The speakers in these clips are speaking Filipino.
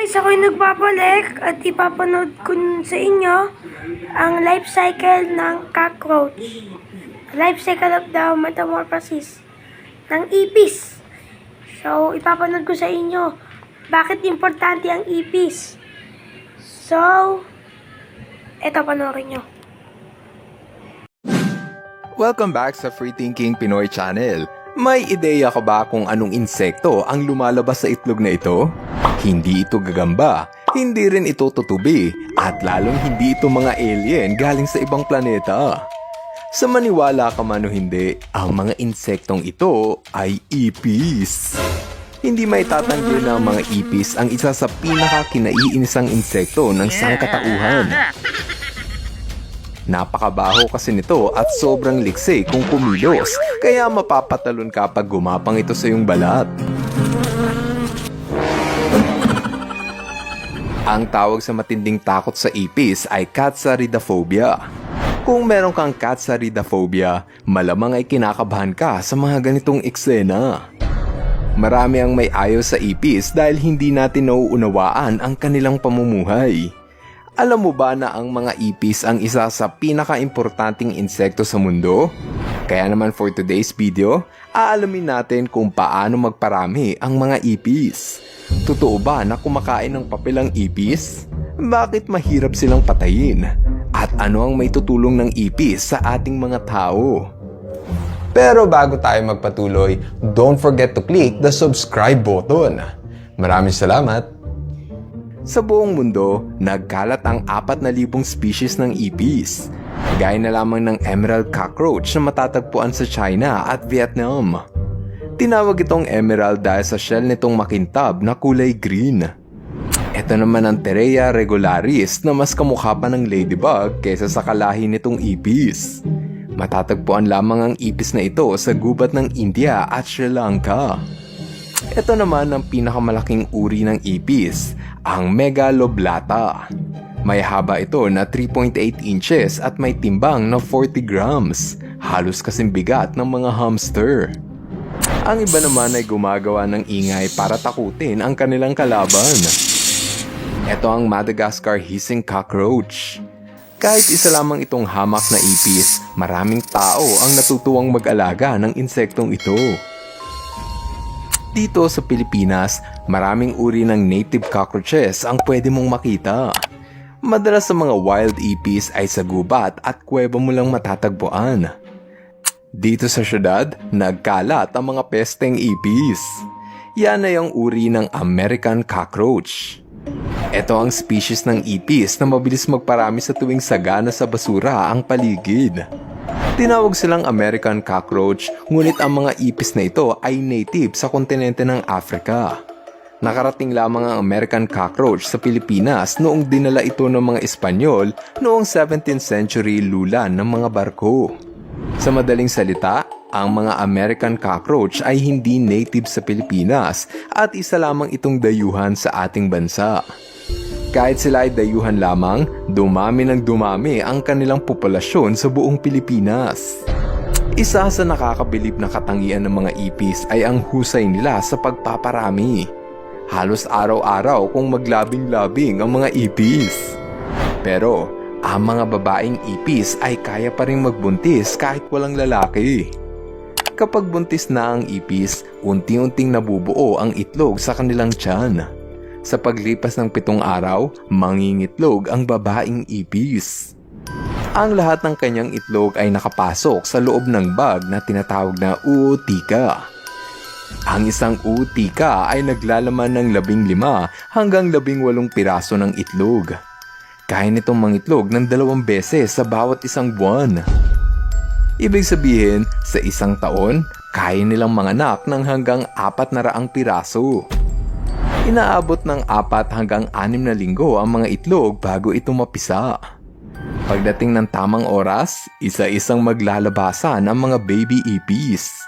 Guys, ako'y nagbabalik at ipapanood ko sa inyo ang life cycle ng cockroach. Life cycle of the metamorphosis ng ipis. So, ipapanood ko sa inyo bakit importante ang ipis. So, eto, panoorin nyo. Welcome back sa Free Thinking Pinoy Channel. May ideya ka ba kung anong insekto ang lumalabas sa itlog na ito? Hindi ito gagamba, hindi rin ito tutubi, at lalong hindi ito mga alien galing sa ibang planeta. Sa maniwala ka man o hindi, ang mga insektong ito ay ipis. Hindi may tatanggi na ang mga ipis ang isa sa pinaka-kinaiinisang insekto ng sangkatauhan. Napakabaho kasi nito at sobrang liksi kung kumilos, kaya mapapatalon ka pag gumapang ito sa iyong balat. Ang tawag sa matinding takot sa ipis ay Katsaridaphobia. Kung meron kang Katsaridaphobia, malamang ay kinakabahan ka sa mga ganitong eksena. Marami ang may ayaw sa ipis dahil hindi natin nauunawaan ang kanilang pamumuhay. Alam mo ba na ang mga ipis ang isa sa pinaka-importanting insekto sa mundo? Kaya naman for today's video, aalamin natin kung paano magparami ang mga ipis. Totoo ba na kumakain ng papel ang ipis? Bakit mahirap silang patayin? At ano ang may tutulong ng ipis sa ating mga tao? Pero bago tayo magpatuloy, don't forget to click the subscribe button. Maraming salamat! Sa buong mundo, nagkalat ang 4,000 species ng ipis. Gaya na lamang ng emerald cockroach na matatagpuan sa China at Vietnam. Tinawag itong emerald dahil sa shell nitong makintab na kulay green. Ito naman ang Tereia regularis na mas kamukha pa ng ladybug kaysa sa kalahi nitong ipis. Matatagpuan lamang ang ipis na ito sa gubat ng India at Sri Lanka. Ito naman ang pinakamalaking uri ng ipis, ang Megaloblata. May haba ito na 3.8 inches at may timbang na 40 grams, halos kasing bigat ng mga hamster. Ang iba naman ay gumagawa ng ingay para takutin ang kanilang kalaban. Ito ang Madagascar hissing cockroach. Kahit isa lamang itong hamak na ipis, maraming tao ang natutuwang mag-alaga ng insektong ito. Dito sa Pilipinas, maraming uri ng native cockroaches ang pwede mong makita. Madalas sa mga wild ipis ay sa gubat at kuweba mo lang matatagpuan. Dito sa syudad, nagkalat ang mga pesteng ipis. Yan ay ang uri ng American cockroach. Ito ang species ng ipis na mabilis magparami sa tuwing sagana sa basura ang paligid. Tinawag silang American cockroach, ngunit ang mga ipis na ito ay native sa kontinente ng Africa. Nakarating lamang ang American cockroach sa Pilipinas noong dinala ito ng mga Espanyol noong 17th century lulan ng mga barko. Sa madaling salita, ang mga American cockroach ay hindi native sa Pilipinas at isa lamang itong dayuhan sa ating bansa. Kahit sila ay dayuhan lamang, dumami ng dumami ang kanilang populasyon sa buong Pilipinas. Isa sa nakakabilib na katangian ng mga ipis ay ang husay nila sa pagpaparami. Halos araw-araw kung maglabing-labing ang mga ipis. Pero ang mga babaeng ipis ay kaya pa rin magbuntis kahit walang lalaki. Kapag buntis na ang ipis, unti-unting nabubuo ang itlog sa kanilang tiyan. Sa paglipas ng 7 araw, mangingitlog ang babaeng ipis. Ang lahat ng kanyang itlog ay nakapasok sa loob ng bag na tinatawag na ootica. Ang isang ootica ay naglalaman ng 15 hanggang 18 piraso ng itlog. Kaya nitong mangitlog ng 2 beses sa bawat isang buwan. Ibig sabihin, sa isang taon, kaya nilang manganak ng hanggang 400 piraso. Inaabot ng 4 hanggang 6 na linggo ang mga itlog bago ito mapisa. Pagdating ng tamang oras, isa-isang maglalabasan ang mga baby ipis.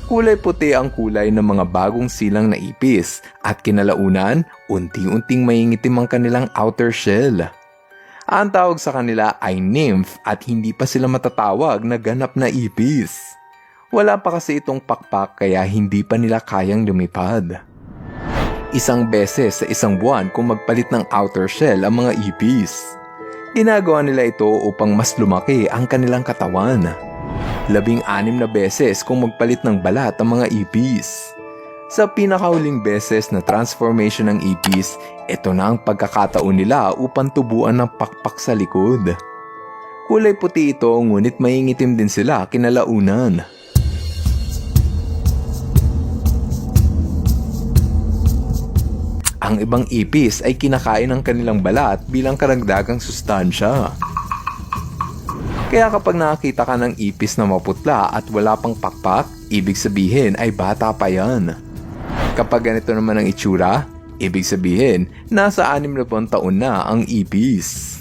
Kulay puti ang kulay ng mga bagong silang na ipis at kinalaunan, unti-unting maingitim ang kanilang outer shell. Ang tawag sa kanila ay nymph at hindi pa sila matatawag na ganap na ipis. Wala pa kasi itong pakpak kaya hindi pa nila kayang lumipad. Isang beses sa isang buwan kung magpalit ng outer shell ang mga ipis. Ginagawa nila ito upang mas lumaki ang kanilang katawan. 16 na beses kung magpalit ng balat ang mga ipis. Sa pinakahuling beses na transformation ng ipis, ito na ang pagkakataon nila upang tubuan ng pakpak sa likod. Kulay puti ito ngunit maingitim din sila kinalaunan. Ang ibang ipis ay kinakain ang kanilang balat bilang karagdagang sustansya. Kaya kapag nakakita ka ng ipis na maputla at wala pang pakpak, ibig sabihin ay bata pa yan. Kapag ganito naman ang itsura, ibig sabihin nasa 6 na taon na ang ipis.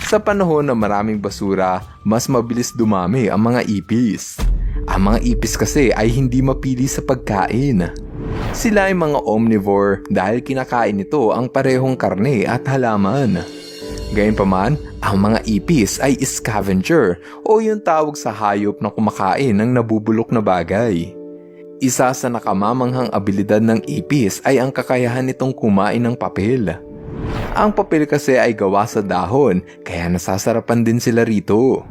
Sa panahon na maraming basura, mas mabilis dumami ang mga ipis. Ang mga ipis kasi ay hindi mapili sa pagkain. Sila ay mga omnivore dahil kinakain nito ang parehong karne at halaman. Gayunpaman, ang mga ipis ay scavenger o yung tawag sa hayop na kumakain ng nabubulok na bagay. Isa sa nakamamanghang abilidad ng ipis ay ang kakayahan nitong kumain ng papel. Ang papel kasi ay gawa sa dahon kaya nasasarapan din sila rito.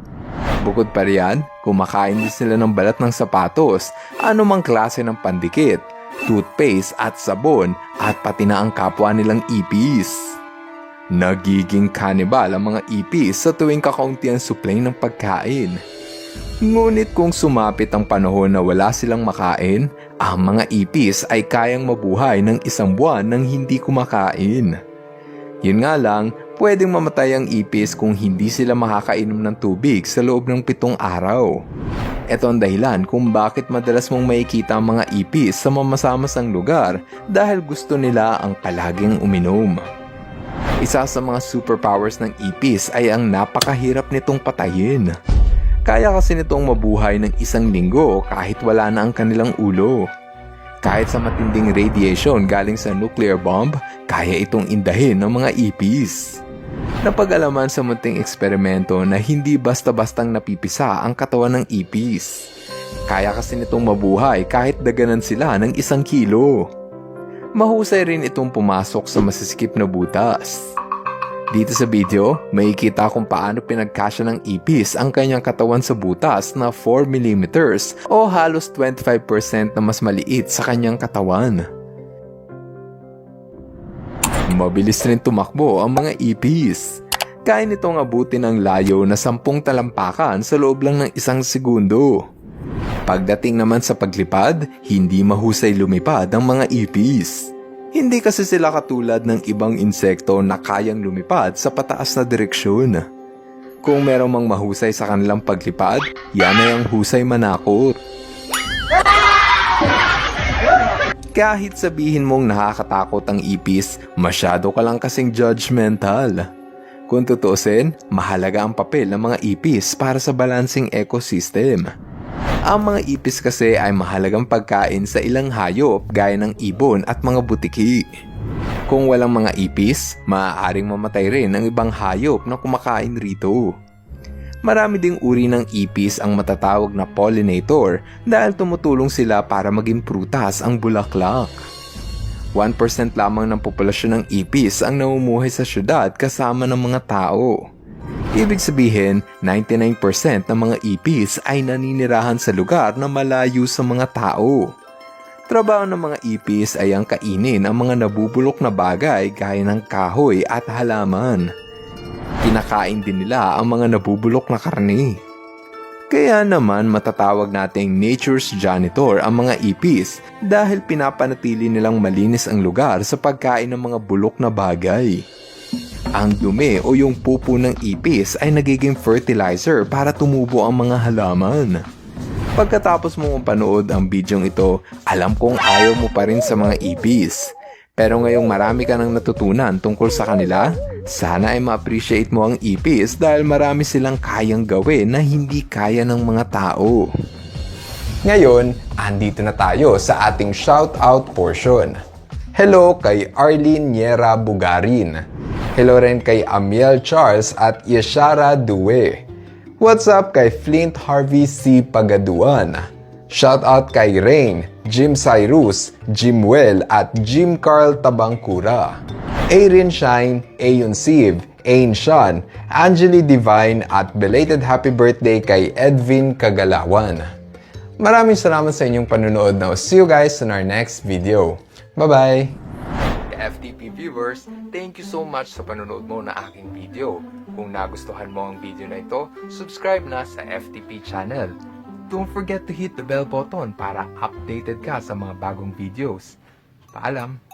Bukod pa riyan, kumakain din sila ng balat ng sapatos, anumang klase ng pandikit, toothpaste at sabon at pati na ang kapwa nilang ipis. Nagiging cannibal ang mga ipis sa tuwing kakaunti ang supply ng pagkain. Ngunit kung sumapit ang panahon na wala silang makain, ang mga ipis ay kayang mabuhay ng 1 buwan nang hindi kumakain. Yun nga lang, pwedeng mamatay ang ipis kung hindi sila makakainom ng tubig sa loob ng 7 araw. Ito ang dahilan kung bakit madalas mong makikita ang mga ipis sa mamasamasang lugar dahil gusto nila ang palaging uminom. Isa sa mga superpowers ng ipis ay ang napakahirap nitong patayin. Kaya kasi nitong mabuhay ng 1 linggo kahit wala na ang kanilang ulo. Kahit sa matinding radiation galing sa nuclear bomb, kaya itong indahin ng mga ipis. Napag-alaman sa munting eksperimento na hindi basta-bastang napipisa ang katawan ng ipis. Kaya kasi nitong mabuhay kahit daganan sila ng 1 kilo. Mahusay rin itong pumasok sa masisikip na butas. Dito sa video, makikita kung paano pinagkasya ng ipis ang kanyang katawan sa butas na 4 mm o halos 25% na mas maliit sa kanyang katawan. Mabilis rin tumakbo ang mga ipis. Kaya nitong abutin ang layo na 10 talampakan sa loob lang ng 1 segundo. Pagdating naman sa paglipad, hindi mahusay lumipad ang mga ipis. Hindi kasi sila katulad ng ibang insekto na kayang lumipad sa pataas na direksyon. Kung merong mang mahusay sa kanilang paglipad, yan ay ang husay manakot. Kahit sabihin mong nakakatakot ang ipis, masyado ka lang kasing judgmental. Kung tutuusin, mahalaga ang papel ng mga ipis para sa balancing ecosystem. Ang mga ipis kasi ay mahalagang pagkain sa ilang hayop gaya ng ibon at mga butiki. Kung walang mga ipis, maaaring mamatay rin ang ibang hayop na kumakain rito. Marami ding uri ng ipis ang matatawag na pollinator dahil tumutulong sila para maging prutas ang bulaklak. 1% lamang ng populasyon ng ipis ang namumuhay sa syudad kasama ng mga tao. Ibig sabihin, 99% ng mga ipis ay naninirahan sa lugar na malayo sa mga tao. Trabaho ng mga ipis ay ang kainin ang mga nabubulok na bagay gaya ng kahoy at halaman. Kinakain din nila ang mga nabubulok na karne. Kaya naman matatawag nating nature's janitor ang mga ipis dahil pinapanatili nilang malinis ang lugar sa pagkain ng mga bulok na bagay. Ang dumi o yung pupo ng ipis ay nagiging fertilizer para tumubo ang mga halaman. Pagkatapos mo mapanood ang bidyong ito, alam kong ayaw mo pa rin sa mga ipis. Pero ngayong marami ka nang natutunan tungkol sa kanila, sana ay ma-appreciate mo ang ipis dahil marami silang kayang gawin na hindi kaya ng mga tao. Ngayon, andito na tayo sa ating shoutout portion. Hello kay Arlene Niera Bugarin. Hello rin kay Amiel Charles at Yeshara Due. What's up kay Flint Harvey C. Pagaduan. Shoutout kay Rain, Jim Cyrus, Jim Well at Jim Carl Tabangkura. Erin Shine, Ayon Siv, Ain Sean, Angeli Divine at belated happy birthday kay Edwin Kagalawan. Maraming salamat sa inyong panunood na. See you guys in our next video. Bye-bye! FTP viewers, thank you so much sa panonood mo na aking video. Kung nagustuhan mo ang video na ito, subscribe na sa FTP channel. Don't forget to hit the bell button para updated ka sa mga bagong videos. Paalam!